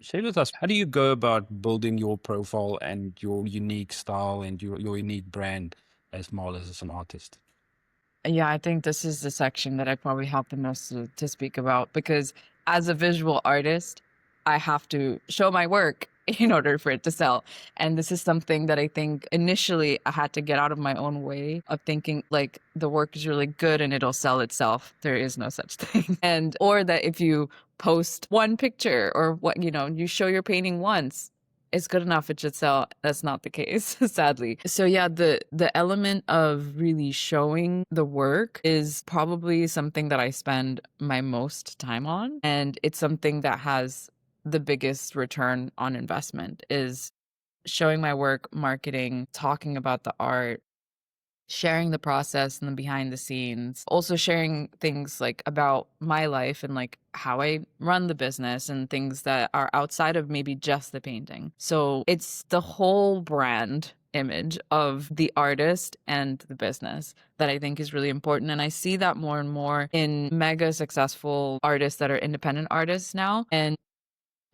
Share with us, how do you go about building your profile and your unique style and your unique brand as Marlis as an artist? Yeah, I think this is the section that I probably have the most to speak about because as a visual artist, I have to show my work in order for it to sell. And this is something that I think initially I had to get out of my own way of thinking like the work is really good and it'll sell itself. There is no such thing. And or that if you post one picture or what, you show your painting once, it's good enough, it should sell. That's not the case, sadly. So yeah, the element of really showing the work is probably something that I spend my most time on. And it's something that has the biggest return on investment is showing my work, marketing, talking about the art, sharing the process and the behind the scenes, also sharing things like about my life and like how I run the business and things that are outside of maybe just the painting. So it's the whole brand image of the artist and the business that I think is really important. And I see that more and more in mega successful artists that are independent artists now. And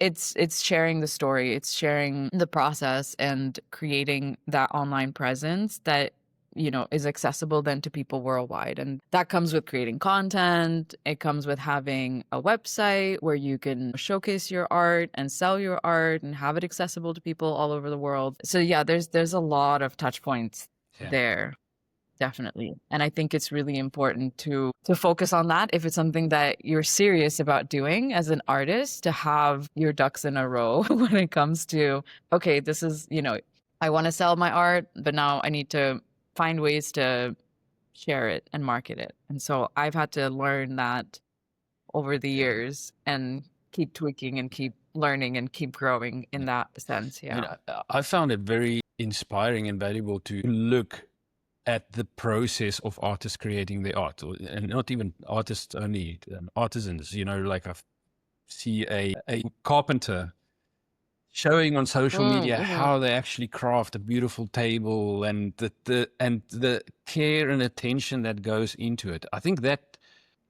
it's sharing the story, it's sharing the process and creating that online presence that is accessible then to people worldwide. And that comes with creating content. It comes with having a website where you can showcase your art and sell your art and have it accessible to people all over the world. So yeah, there's a lot of touch points Yeah. there. Definitely. And I think it's really important to focus on that if it's something that you're serious about doing as an artist, to have your ducks in a row when it comes to, okay, this is, I want to sell my art, but now I need to find ways to share it and market it. And so I've had to learn that over the Yeah. years and keep tweaking and keep learning and keep growing in Yeah. that sense. I mean, Yeah. I found it very inspiring and valuable to look at the process of artists creating their art, and not even artists only, artisans. Like I see a carpenter showing on social media Mm-hmm. how they actually craft a beautiful table and the care and attention that goes into it. I think that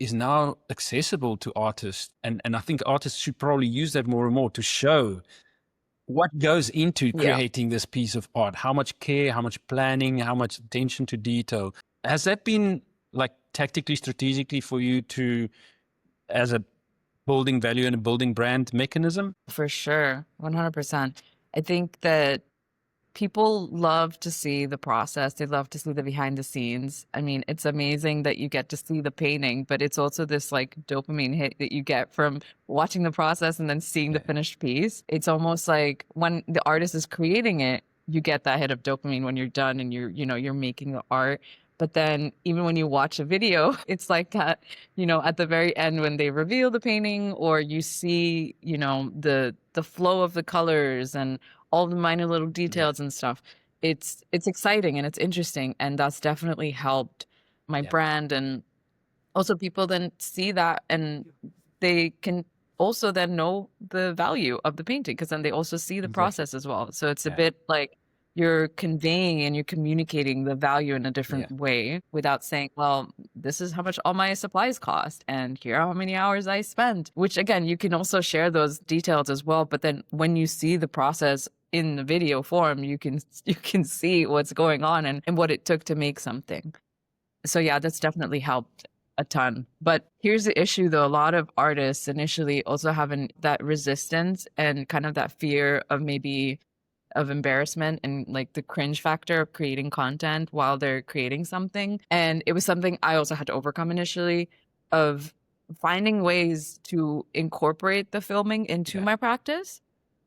is now accessible to artists, and I think artists should probably use that more and more to show what goes into Yeah. creating this piece of art, how much care, how much planning, how much attention to detail. Has that been like tactically, strategically for you to, as a building value and a building brand mechanism? For sure. 100%. I think that people love to see the process. They love to see the behind the scenes. I mean, it's amazing that you get to see the painting, but it's also this like dopamine hit that you get from watching the process and then seeing the Yeah, finished piece. It's almost like when the artist is creating it, you get that hit of dopamine when you're done and you're making the art. But then even when you watch a video, it's like that, at the very end when they reveal the painting or you see, the flow of the colors and all the minor little yeah, details and stuff. It's exciting and it's interesting, and that's definitely helped my yeah, brand. And also people then see that and they can also then know the value of the painting because then they also see the exactly. process as well. So it's a Yeah, bit like you're conveying and you're communicating the value in a yeah, different way without saying, well, this is how much all my supplies cost and here are how many hours I spent, which again, you can also share those details as well. But then when you see the process in the video form, you can see what's going on and what it took to make something. So yeah, that's definitely helped a ton. But here's the issue though, a lot of artists initially also having that resistance and kind of that fear of maybe of embarrassment and like the cringe factor of creating content while they're creating something. And it was something I also had to overcome initially of finding ways to incorporate the filming into yeah, my practice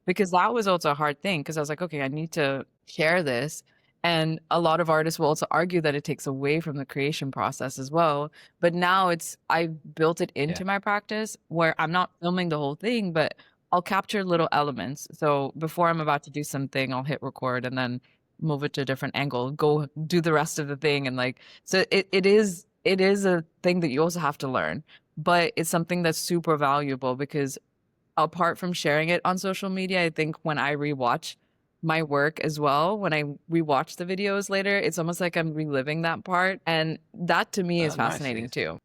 because that was also a hard thing because I was like, okay, I need to share this. And a lot of artists will also argue that it takes away from the creation process as well. But now I've built it yeah, into my practice where I'm not filming the whole thing, but I'll capture little elements. So before I'm about to do something, I'll hit record and then move it to a different angle, go do the rest of the thing. And like, so it is a thing that you also have to learn, but it's something that's super valuable because apart from sharing it on social media, I think when I rewatch my work as well, when I rewatch the videos later, it's almost like I'm reliving that part. And that to me is nice. fascinating Yes. too.